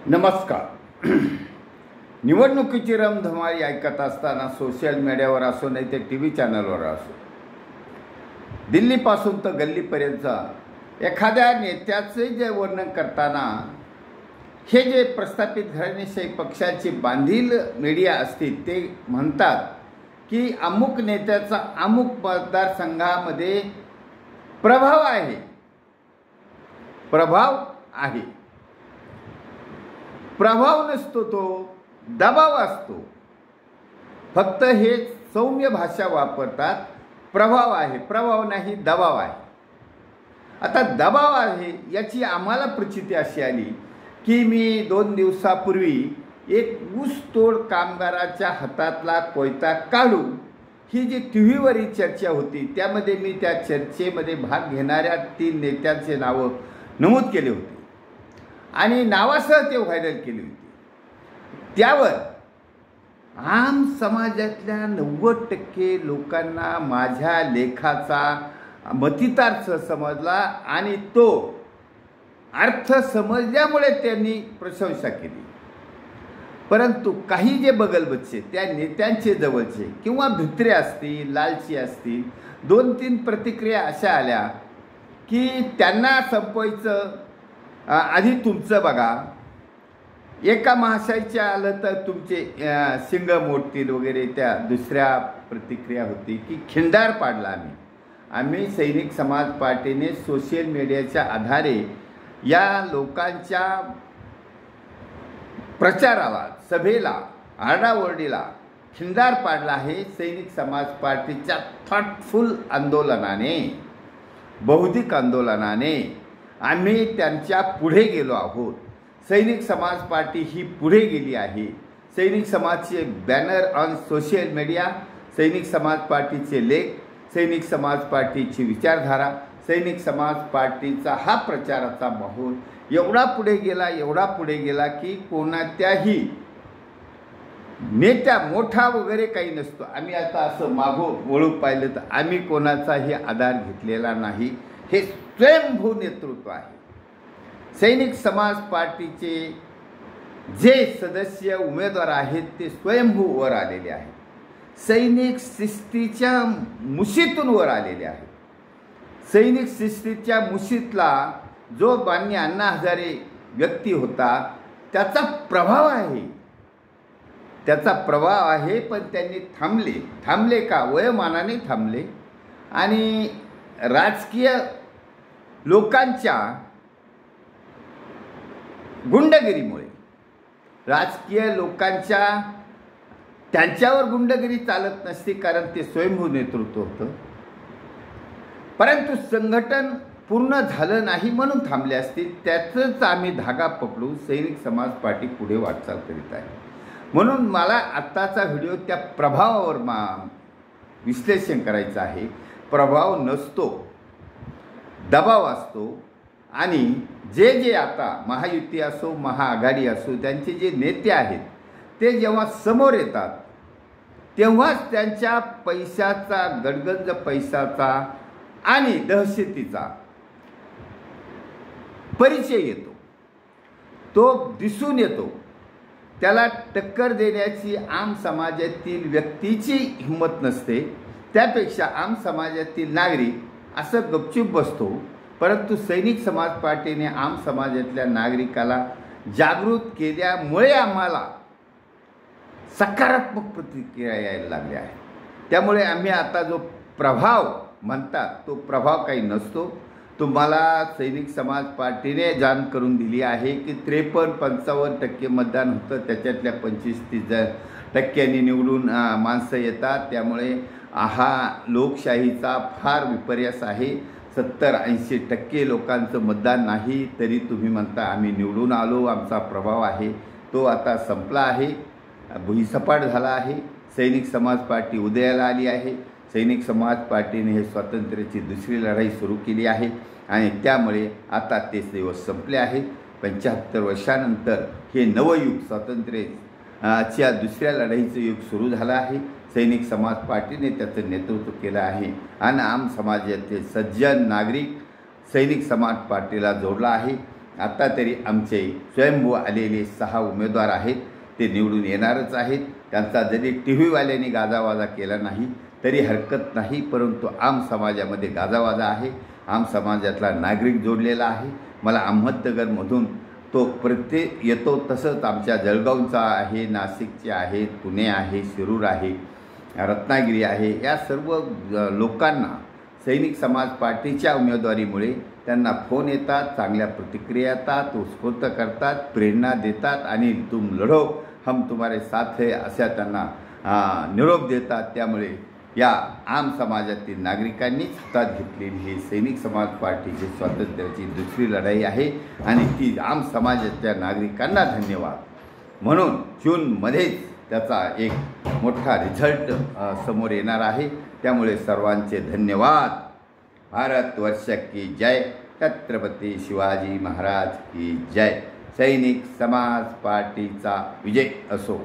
नमस्कार. निवडणुकीची रमधमाई ऐकत असताना सोशल मीडियावर असो नाही ते TV चॅनलवर असो, दिल्लीपासून तर गल्लीपर्यंत एखाद्या नेत्याचे जे वर्णन करताना हे जे प्रस्थापित घराणेशाही पक्षाची बांधील मीडिया असतील ते म्हणतात की अमुक नेत्याचा अमुक मतदारसंघामध्ये प्रभाव आहे. प्रभाव नसतो, तो दबाव असतो. फक्त हे सौम्य भाषा वापरतात. प्रभाव आहे, प्रभाव नाही, दबाव आहे. आता दबाव आहे याची आम्हाला प्रचिती अशी आली की मी 2 दिवसापूर्वी एक ऊसतोड कामगाराच्या हातातला कोयता काढून ही जी TV चर्चा होती त्यामध्ये मी त्या चर्चेमध्ये भाग घेणाऱ्या 3 नेत्यांचे नावं नमूद केले होते आणि नावासह ते व्हायरल केली होती. त्यावर आम समाजातल्या 90% लोकांना माझ्या लेखाचा मतितार्थ समजला आणि तो अर्थ समजल्यामुळे त्यांनी प्रशंसा केली. परंतु काही जे बगलबच्चे त्या नेत्यांचे जवळचे किंवा भित्रे असतील, लालची असतील, 2-3 प्रतिक्रिया अशा आल्या की त्यांना संपवायचं आधी तुमचं बघा. एका महाशयच्या आलं तर तुमचे शिंग मोडतील वगैरे. त्या दुसऱ्या प्रतिक्रिया होती की खिंडार पाडला आम्ही सैनिक समाज पार्टीने सोशल मीडियाच्या आधारे या लोकांच्या प्रचाराला, सभेला, आरडाओरडीला खिंडार पाडला आहे. सैनिक समाज पार्टीच्या थॉटफुल आंदोलनाने, बौद्धिक आंदोलनाने आम्ही त्यांच्या पुढे गेलो आहोत. सैनिक समाज पार्टी ही पुढे गेली आहे. सैनिक समाजचे बॅनर ऑन सोशल मीडिया, सैनिक समाज पार्टीचे लेख, सैनिक समाज पार्टीची विचारधारा, सैनिक समाज पार्टीचा हा प्रचाराचा माहोल एवढा पुढे गेला की कोणात्याही नेत्या मोठा वगैरे काही नसतो. आम्ही आता असं वळू पाहिलं तर आम्ही कोणाचाही आधार घेतलेला नाही. हे स्वयंभू नेतृत्व आहे. सैनिक समाज पार्टीचे जे सदस्य उमेदवार आहेत ते स्वयंभू वर आलेले आहेत. सैनिक शिस्तीच्या मुशीतून वर आलेले आहेत. सैनिक शिस्तीच्या मुशीतला जो माननीय अण्णा हजारे व्यक्ती होता त्याचा प्रभाव आहे. पण त्यांनी थांबले का? वयोमानाने थांबले आणि राजकीय लोकांच्या गुंडगिरीमुळे, राजकीय लोकांच्या त्यांच्यावर गुंडगिरी चालत नसते कारण ते स्वयंभू नेतृत्व होतं. परंतु संघटन पूर्ण झालं नाही म्हणून थांबले असतील. त्याचंच आम्ही धागा पकडून सैनिक समाज पार्टी पुढे वाटचाल करीत आहे. म्हणून मला आत्ताचा व्हिडिओ त्या प्रभावावर विश्लेषण करायचं आहे. प्रभाव नसतो, दबाव असतो. आणि जे आता महायुती असो, महाआघाडी असो, त्यांचे जे नेते आहेत ते जेव्हा समोर येतात तेव्हाच त्यांच्या पैशाचा, गडगंज पैशाचा आणि दहशतीचा परिचय येतो, तो दिसून येतो. त्याला टक्कर देण्याची आम समाजातील व्यक्तीची हिंमत नसते. त्यापेक्षा आम समाजातील नागरिक असं गपचूप बसतो. परंतु सैनिक समाज पार्टीने आम समाजातल्या नागरिकाला जागृत केल्यामुळे आम्हाला सकारात्मक प्रतिक्रिया यायला लागल्या आहेत. त्यामुळे आम्ही आता जो प्रभाव म्हणतात तो प्रभाव काही नसतो. तुम्हाला सैनिक समाज पार्टीने जाण करून दिली आहे की 53-55% मतदान होतं, त्याच्यातल्या 25-30% निवडून माणसं येतात. त्यामुळे हा लोकशाहीचा फार विपर्यास आहे. 70-80% लोकांचं मतदान नाही तरी तुम्ही म्हणता आम्ही निवडून आलो, आमचा प्रभाव आहे. तो आता संपला आहे, भुईसपाट झाला आहे. सैनिक समाज पार्टी उदयाला आली आहे. सैनिक समाज पार्टीने हे स्वातंत्र्याची दुसरी लढाई सुरू केली आहे आणि त्यामुळे आता ते दिवस संपले आहेत. 75 वर्षानंतर हे नवयुग, स्वातंत्र्याच्या दुसऱ्या लढाईचं युग सुरू झालं आहे. सैनिक समाज पार्टीने त्याचं नेतृत्व केलं आहे आणि आम समाजातील सज्जन नागरिक सैनिक समाज पार्टीला जोडला आहे आता तरी आमचे स्वयंभू आलेले 6 उमेदवार आहेत, ते निवडून येणारच आहेत. त्यांचा जरी टी व्हीवाल्यांनी गाजावाजा केला नाही तरी हरकत नाही, परंतु आम समाजामध्ये गाजावाजा आहे. आम समाजातला नागरिक जोडलेला आहे. मला अहमदनगरमधून तो प्रत्येक येतो, तसंच आमच्या जळगावचा आहे, नाशिकचे आहेत, पुणे आहे, शिरूर आहे, रत्नागिरी आहे. या सर्व लोकांना सैनिक समाज पार्टीच्या उमेदवारीमुळे त्यांना फोन येतात, चांगल्या प्रतिक्रिया येतात, उत्स्फूर्त करतात, प्रेरणा देतात आणि तुम लढो हम तुम्हारे साथ है अशा त्यांना निरोप देतात. त्यामुळे या आम समाजातील नागरिकांनीच हातात घेतलेली ही सैनिक समाज पार्टीची स्वातंत्र्याची दुसरी लढाई आहे आणि ती आम समाजाच्या नागरिकांना धन्यवाद म्हणून जूनमध्येच त्याचा एक मोठा रिझल्ट समोर येणार आहे. त्यामुळे सर्वांचे धन्यवाद. भारतवर्ष की जय. छत्रपती शिवाजी महाराज की जय. सैनिक समाज पार्टीचा विजय असो.